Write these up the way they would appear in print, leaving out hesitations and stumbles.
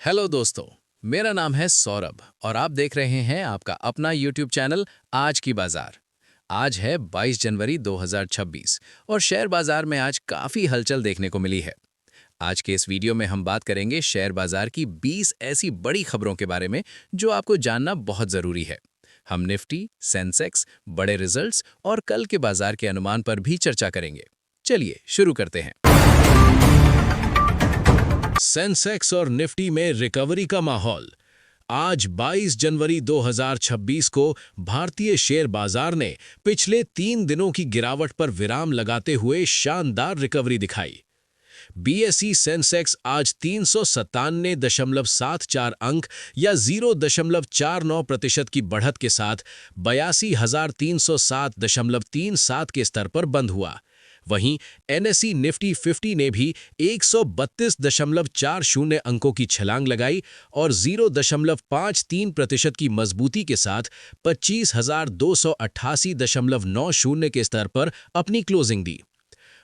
Hello दोस्तों, मेरा नाम है सौरभ और आप देख रहे हैं आपका अपना यूट्यूब चैनल आज की बाजार। आज है 22 जनवरी 2026 और शेयर बाजार में आज काफ़ी हलचल देखने को मिली है। आज के इस वीडियो में हम बात करेंगे शेयर बाजार की 20 ऐसी बड़ी खबरों के बारे में जो आपको जानना बहुत ज़रूरी है। हम निफ्टी, सेंसेक्स, बड़े रिजल्ट्स और कल के बाजार के अनुमान पर भी चर्चा करेंगे। चलिए शुरू करते हैं। सेंसेक्स और निफ्टी में रिकवरी का माहौल। आज 22 जनवरी 2026 को भारतीय शेयर बाजार ने पिछले 3 दिनों की गिरावट पर विराम लगाते हुए शानदार रिकवरी दिखाई। बीएसई सेंसेक्स आज 397.74 अंक या 0.49% की बढ़त के साथ 82,307.37 के स्तर पर बंद हुआ। वहीं एनएसई निफ्टी 50 ने भी 132.40 अंकों की छलांग लगाई और 0.53% की मजबूती के साथ 25,288.90 के स्तर पर अपनी क्लोजिंग दी।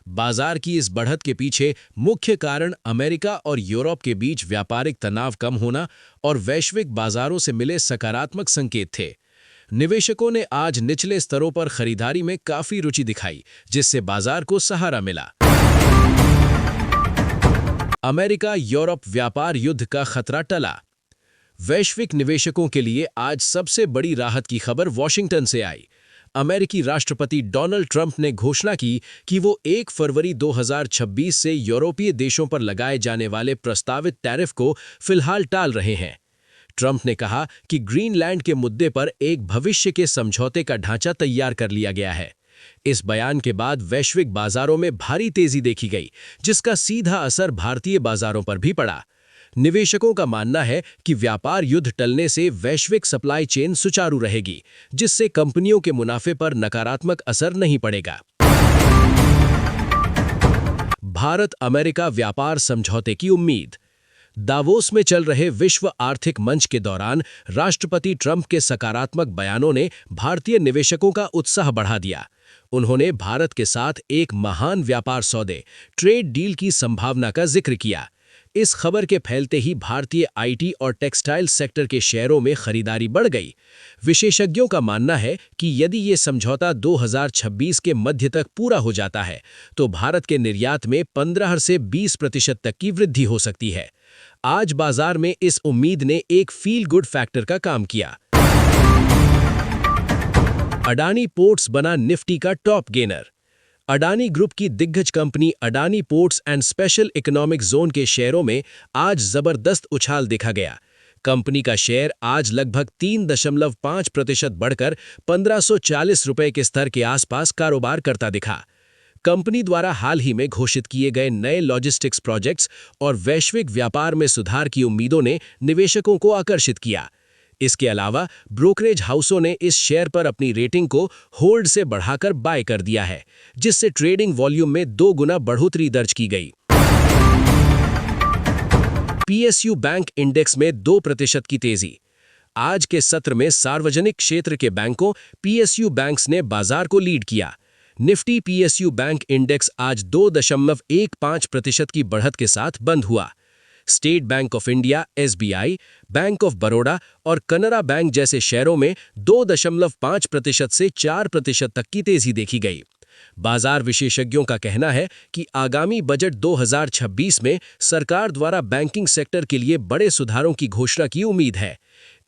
बाजार की इस बढ़त के पीछे मुख्य कारण अमेरिका और यूरोप के बीच व्यापारिक तनाव कम होना और वैश्विक बाजारों से मिले सकारात्मक संकेत थे। निवेशकों ने आज निचले स्तरों पर खरीदारी में काफी रुचि दिखाई, जिससे बाजार को सहारा मिला। अमेरिका यूरोप व्यापार युद्ध का खतरा टला। वैश्विक निवेशकों के लिए आज सबसे बड़ी राहत की खबर वॉशिंगटन से आई। अमेरिकी राष्ट्रपति डोनाल्ड ट्रंप ने घोषणा की कि वो 1 फरवरी 2026 से यूरोपीय देशों पर लगाए जाने वाले प्रस्तावित टैरिफ को फिलहाल टाल रहे हैं। ट्रंप ने कहा कि ग्रीनलैंड के मुद्दे पर एक भविष्य के समझौते का ढांचा तैयार कर लिया गया है। इस बयान के बाद वैश्विक बाजारों में भारी तेजी देखी गई, जिसका सीधा असर भारतीय बाजारों पर भी पड़ा। निवेशकों का मानना है कि व्यापार युद्ध टलने से वैश्विक सप्लाई चेन सुचारू रहेगी, जिससे कंपनियों के मुनाफे पर नकारात्मक असर नहीं पड़ेगा। भारत अमेरिका व्यापार समझौते की उम्मीद। दावोस में चल रहे विश्व आर्थिक मंच के दौरान राष्ट्रपति ट्रंप के सकारात्मक बयानों ने भारतीय निवेशकों का उत्साह बढ़ा दिया। उन्होंने भारत के साथ एक महान व्यापार सौदे, ट्रेड डील की संभावना का जिक्र किया। इस खबर के फैलते ही भारतीय आईटी और टेक्सटाइल सेक्टर के शेयरों में खरीदारी बढ़ गई। विशेषज्ञों का मानना है कि यदि ये समझौता 2026 के मध्य तक पूरा हो जाता है, तो भारत के निर्यात में 15 से 20% तक की वृद्धि हो सकती है। आज बाजार में इस उम्मीद ने एक फील गुड फैक्टर का काम किया। अडानी पोर्ट्स बना निफ्टी का टॉप गेनर। अडानी ग्रुप की दिग्गज company Adani ports and special economic zone के शेयरों में आज जबरदस्त उछाल देखा गया। कंपनी का शेयर आज लगभग 3.5% बढ़कर 1540 रुपए के स्तर के आसपास कारोबार करता दिखा। कंपनी द्वारा हाल ही में घोषित किए गए नए लॉजिस्टिक्स प्रोजेक्ट्स और वैश्विक व्यापार में सुधार की उम्मीदों ने निवेशकों को आकर्षित किया। इसके अलावा ब्रोकरेज हाउसों ने इस शेयर पर अपनी रेटिंग को होल्ड से बढ़ाकर बाय कर दिया है, जिससे ट्रेडिंग वॉल्यूम में 2 गुना बढ़ोतरी दर्ज की गई। पीएसयू बैंक इंडेक्स में 2% की तेजी। आज के सत्र में सार्वजनिक क्षेत्र के बैंकों पीएसयू बैंक्स ने बाजार को लीड किया। निफ्टी पीएसयू बैंक इंडेक्स आज 2.15% की बढ़त के साथ बंद हुआ। State bank of India, SBI, bank of Baroda और कनारा बैंक जैसे शेयरों में 2.5% से 4% तक की तेजी देखी गई। बाजार विशेषज्ञों का कहना है कि आगामी बजट 2026 में सरकार द्वारा बैंकिंग सेक्टर के लिए बड़े सुधारों की घोषणा की उम्मीद है।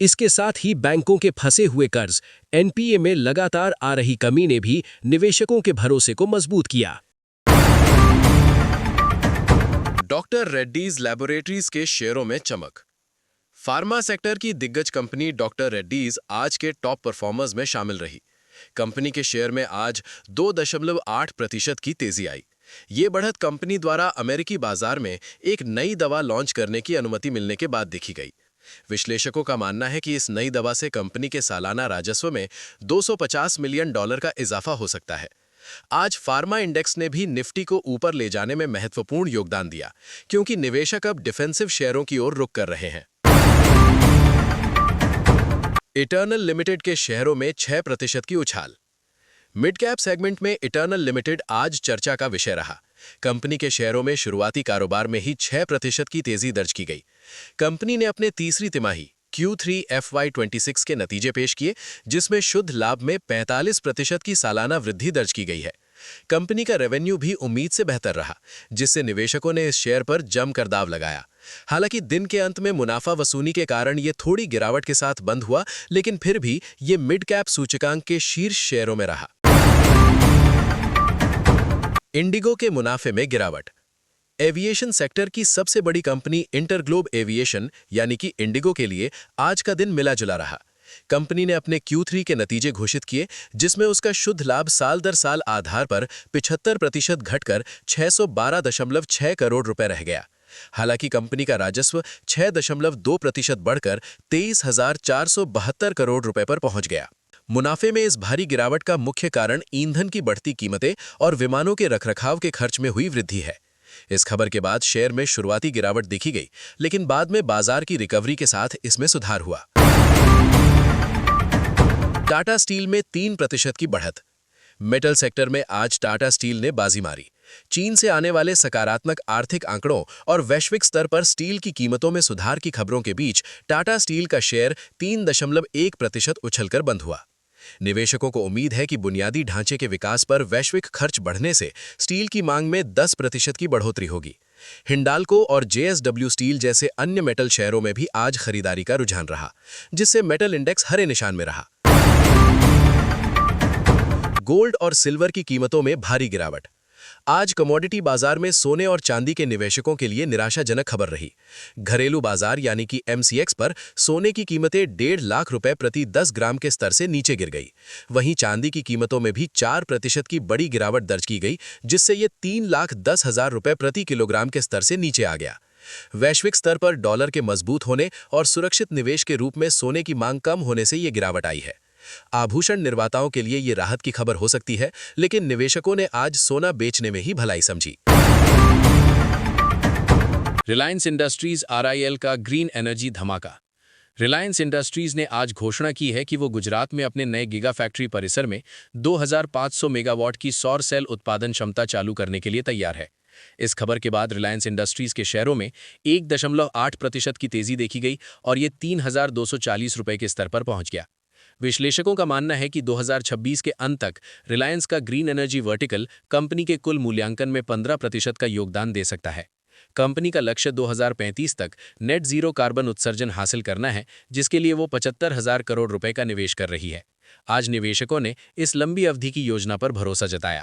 इसके साथ ही बैंकों के फंसे हुए कर्ज, एनपीए में लगातार आ रही कमी ने भी निवेशकों के भरोसे को मजबूत किया। डॉक्टर रेड्डीज लैबोरेटरीज के शेयरों में चमक। फार्मा सेक्टर की दिग्गज कंपनी डॉक्टर रेड्डीज आज के टॉप परफॉर्मर्स में शामिल रही। कंपनी के शेयर में आज 2.8% की तेजी आई। ये बढ़त कंपनी द्वारा अमेरिकी बाजार में एक नई दवा लॉन्च करने की अनुमति मिलने के बाद देखी गई। विश्लेषकों का मानना है कि इस नई दवा से कंपनी के सालाना राजस्व में $250 मिलियन का इजाफा हो सकता है। आज फार्मा इंडेक्स ने भी निफ्टी को ऊपर ले जाने में महत्वपूर्ण योगदान दिया, क्योंकि निवेशक अब डिफेंसिव शेयरों की ओर रुख कर रहे हैं। इटर्नल लिमिटेड के शेयरों में 6% की उछाल। मिड कैप सेगमेंट में इटर्नल लिमिटेड आज चर्चा का विषय रहा। कंपनी के शेयरों में शुरुआती कारोबार में ही 6% की तेजी दर्ज की गई। कंपनी ने अपने तीसरी तिमाही Q3 FY26 के नतीजे पेश किए, जिसमें शुद्ध लाभ में 45% की सालाना वृद्धि दर्ज की गई है। कंपनी का रेवेन्यू भी उम्मीद से बेहतर रहा, जिससे निवेशकों ने इस शेयर पर जमकर दाव लगाया। हालांकि दिन के अंत में मुनाफा वसूली के कारण ये थोड़ी गिरावट के साथ बंद हुआ, लेकिन फिर भी ये मिड कैप सूचकांक के शीर्ष शेयरों में रहा। इंडिगो के मुनाफे में गिरावट। एविएशन सेक्टर की सबसे बड़ी कंपनी इंटरग्लोब एविएशन यानी कि इंडिगो के लिए आज का दिन मिला जुला रहा। कंपनी ने अपने Q3 के नतीजे घोषित किए, जिसमें उसका शुद्ध लाभ साल दर साल आधार पर 75% घटकर 612.6 करोड़ रुपए रह गया। हालांकि कंपनी का राजस्व 6.2% बढ़कर 23,472 करोड़ रुपए पर पहुंच गया। मुनाफे में इस भारी गिरावट का मुख्य कारण ईंधन की बढ़ती कीमतें और विमानों के रखरखाव के खर्च में हुई वृद्धि है। इस खबर के बाद शेयर में शुरुआती गिरावट देखी गई, लेकिन बाद में बाजार की रिकवरी के साथ इसमें सुधार हुआ। टाटा स्टील में 3% की बढ़त। मेटल सेक्टर में आज टाटा स्टील ने बाजी मारी। चीन से आने वाले सकारात्मक आर्थिक आंकड़ों और वैश्विक स्तर पर स्टील की कीमतों में सुधार की खबरों के बीच टाटा स्टील का शेयर 3.1% उछलकर बंद हुआ। निवेशकों को उम्मीद है कि बुनियादी ढांचे के विकास पर वैश्विक खर्च बढ़ने से स्टील की मांग में 10% की बढ़ोतरी होगी। हिंडाल्को और JSW स्टील जैसे अन्य मेटल शेयरों में भी आज खरीदारी का रुझान रहा, जिससे मेटल इंडेक्स हरे निशान में रहा। गोल्ड और सिल्वर की कीमतों में भारी गिरावट। आज कमोडिटी बाजार में सोने और चांदी के निवेशकों के लिए निराशाजनक खबर रही। घरेलू बाजार यानी कि MCX पर सोने की कीमतें 1.5 लाख रुपए प्रति 10 ग्राम के स्तर से नीचे गिर गई। वहीं चांदी की कीमतों में भी 4% की बड़ी गिरावट दर्ज की गई, जिससे ये 3,10,000 रुपए प्रति किलोग्राम के स्तर से नीचे आ गया। वैश्विक स्तर पर डॉलर के मजबूत होने और सुरक्षित निवेश के रूप में सोने की मांग कम होने से ये गिरावट आई है। आभूषण निर्माताओं के लिए ये राहत की खबर हो सकती है, लेकिन निवेशकों ने आज सोना बेचने में ही भलाई समझी। रिलायंस इंडस्ट्रीज RIL का ग्रीन एनर्जी धमाका। रिलायंस इंडस्ट्रीज ने आज घोषणा की है कि वो गुजरात में अपने नए गीगा फैक्ट्री परिसर में 2500 मेगावाट की सौर सेल उत्पादन क्षमता चालू करने के लिए तैयार है। इस खबर के बाद रिलायंस इंडस्ट्रीज के शेयरों में 1.8% की तेजी देखी गई और ये 3,240 रुपए के स्तर पर पहुंच गया। विश्लेषकों का मानना है कि 2026 के अंत तक रिलायंस का ग्रीन एनर्जी वर्टिकल कंपनी के कुल मूल्यांकन में 15% का योगदान दे सकता है। कंपनी का लक्ष्य 2035 तक नेट जीरो कार्बन उत्सर्जन हासिल करना है, जिसके लिए वो 75,000 करोड़ रुपए का निवेश कर रही है। आज निवेशकों ने इस लंबी अवधि की योजना पर भरोसा जताया।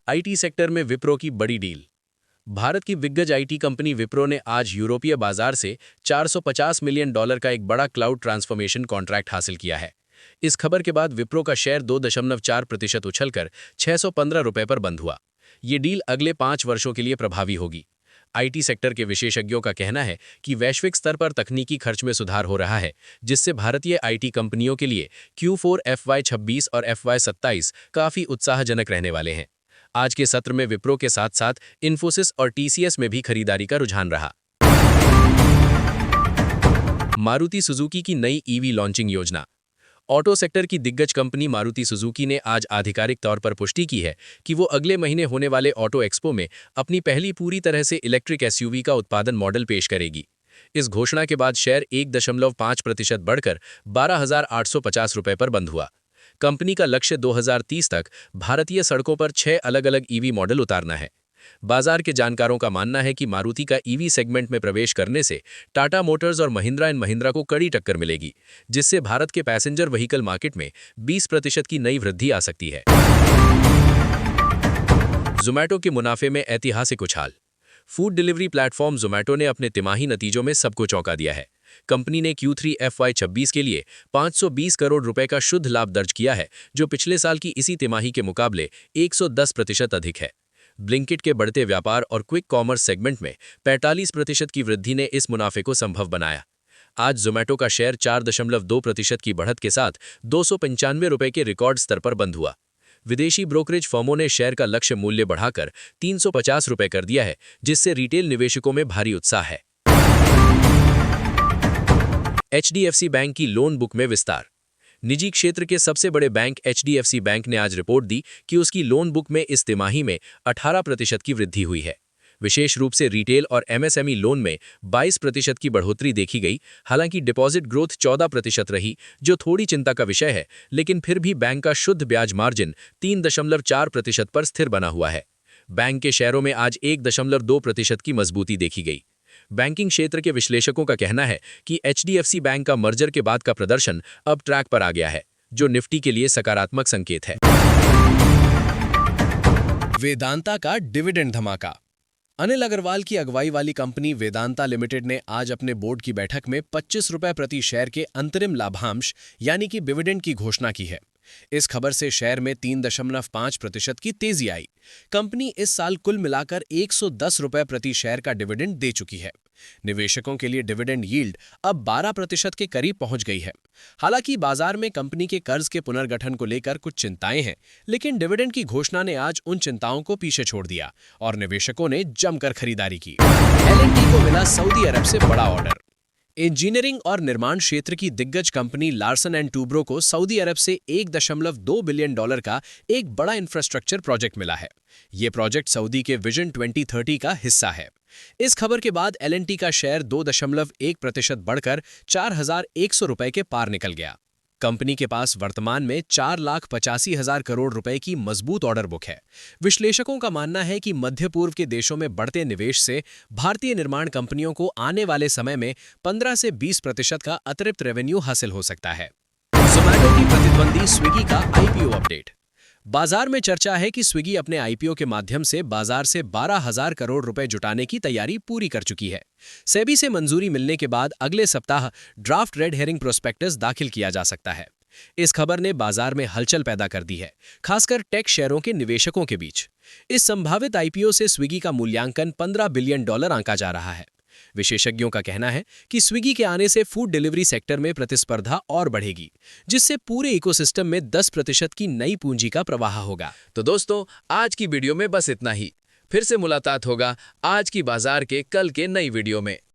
IT सेक्टर में विप्रो की बड़ी डील। भारत की दिग्गज IT कंपनी विप्रो ने आज यूरोपीय बाजार से $450 मिलियन का एक बड़ा क्लाउड ट्रांसफॉर्मेशन कॉन्ट्रैक्ट हासिल किया है। इस खबर के बाद विप्रो का शेयर 2.4% उछलकर 615 रुपए पर बंद हुआ। ये डील अगले 5 वर्षों के लिए प्रभावी होगी। IT सेक्टर के विशेषज्ञों का कहना है कि वैश्विक स्तर पर तकनीकी खर्च में सुधार हो रहा है, जिससे भारतीय IT कंपनियों के लिए Q4 FY26 और FY27 काफी उत्साहजनक रहने वाले हैं। आज के सत्र में विप्रो के साथ साथ इन्फोसिस और TCS में भी खरीदारी का रुझान रहा। मारुति सुजुकी की नई EV लॉन्चिंग योजना। ऑटो सेक्टर की दिग्गज कंपनी मारुति सुजुकी ने आज आधिकारिक तौर पर पुष्टि की है कि वो अगले महीने होने वाले ऑटो एक्सपो में अपनी पहली पूरी तरह से इलेक्ट्रिक SUV का उत्पादन मॉडल पेश करेगी। इस घोषणा के बाद शेयर 1.5% बढ़कर 12,850 रुपए पर बंद हुआ। कंपनी का लक्ष्य 2030 तक भारतीय सड़कों पर 6 अलग-अलग EV मॉडल उतारना है। बाजार के जानकारों का मानना है कि मारुति का EV सेगमेंट में प्रवेश करने से टाटा मोटर्स और महिंद्रा एंड महिंद्रा को कड़ी टक्कर मिलेगी, जिससे भारत के पैसेंजर व्हीकल मार्केट में 20% की नई वृद्धि आ सकती है। ज़ोमैटो के मुनाफे में ऐतिहासिक उछाल। फूड डिलीवरी प्लेटफॉर्म ज़ोमैटो ने अपने तिमाही नतीजों में सबको चौंका दिया है। कंपनी ने Q3 FY26 के लिए 520 करोड़ रुपए का शुद्ध लाभ दर्ज किया है, जो पिछले साल की इसी तिमाही के मुकाबले 110% अधिक है। ब्लिंकिट के बढ़ते व्यापार और क्विक कॉमर्स सेगमेंट में 45% की वृद्धि ने इस मुनाफे को संभव बनाया। आज ज़ोमैटो का शेयर 4.2% की बढ़त के साथ 295 रुपए के रिकॉर्ड स्तर पर बंद हुआ। विदेशी ब्रोकरेज फर्मों ने शेयर का लक्ष्य मूल्य बढ़ाकर 350 रुपए कर दिया है, जिससे रिटेल निवेशकों में भारी उत्साह है। HDFC बैंक की लोन बुक में विस्तार। निजी क्षेत्र के सबसे बड़े बैंक HDFC बैंक ने आज रिपोर्ट दी कि उसकी लोन बुक में इस तिमाही में 18% की वृद्धि हुई है। विशेष रूप से रिटेल और MSME लोन में 22% की बढ़ोतरी देखी गई। हालांकि डिपॉजिट ग्रोथ 14% रही, जो थोड़ी चिंता का विषय है, लेकिन फिर भी बैंक का शुद्ध ब्याज मार्जिन 3.4% पर स्थिर बना हुआ है। बैंक के शेयरों में आज 1.2% की मजबूती देखी गई। बैंकिंग क्षेत्र के विश्लेषकों का कहना है कि HDFC बैंक का मर्जर के बाद का प्रदर्शन अब ट्रैक पर आ गया है, जो निफ्टी के लिए सकारात्मक संकेत है। वेदांता का डिविडेंड धमाका। अनिल अग्रवाल की अगुवाई वाली कंपनी वेदांता लिमिटेड ने आज अपने बोर्ड की बैठक में 25 रुपए प्रति शेयर के अंतरिम लाभांश यानी कि डिविडेंड की घोषणा की है। इस खबर से शेयर में 3.5% की तेजी आई। कंपनी इस साल कुल मिलाकर 110 रुपए प्रति शेयर का डिविडेंड दे चुकी है। निवेशकों के लिए डिविडेंड यील्ड अब 12% के करीब पहुंच गई है। हालांकि बाजार में कंपनी के कर्ज के पुनर्गठन को लेकर कुछ चिंताएं हैं, लेकिन डिविडेंड की घोषणा ने आज उन चिंताओं को पीछे छोड़ दिया और निवेशकों ने जमकर खरीदारी की। L&T को मिला सऊदी अरब से बड़ा ऑर्डर। इंजीनियरिंग और निर्माण क्षेत्र की दिग्गज कंपनी लार्सन एंड टूब्रो को सऊदी अरब से $1.2 बिलियन का एक बड़ा इंफ्रास्ट्रक्चर प्रोजेक्ट मिला है। ये प्रोजेक्ट सऊदी के विजन 2030 का हिस्सा है। इस खबर के बाद L&T का शेयर 2.1% बढ़कर 4,100 रुपए के पार निकल गया। कंपनी के पास वर्तमान में 4,85,000 करोड़ रुपए की मजबूत ऑर्डर बुक है। विश्लेषकों का मानना है कि मध्य पूर्व के देशों में बढ़ते निवेश से भारतीय निर्माण कंपनियों को आने वाले समय में 15 से 20% का अतिरिक्त रेवेन्यू हासिल हो सकता है। जोमैटो की प्रतिद्वंदी स्विगी का IPO अपडेट। बाजार में चर्चा है कि स्विगी अपने IPO के माध्यम से बाजार से 12,000 करोड़ रुपए जुटाने की तैयारी पूरी कर चुकी है। सेबी से मंजूरी मिलने के बाद अगले सप्ताह ड्राफ्ट रेड हेरिंग प्रोस्पेक्टस दाखिल किया जा सकता है। इस खबर ने बाजार में हलचल पैदा कर दी है, खासकर टेक शेयरों के निवेशकों के बीच। इस संभावित IPO से स्विगी का मूल्यांकन $15 बिलियन आंका जा रहा है। विशेषज्ञों का कहना है कि स्विगी के आने से फूड डिलीवरी सेक्टर में प्रतिस्पर्धा और बढ़ेगी, जिससे पूरे इकोसिस्टम में 10% की नई पूंजी का प्रवाह होगा। तो दोस्तों, आज की वीडियो में बस इतना ही। फिर से मुलाकात होगा आज की बाजार के कल के नई वीडियो में।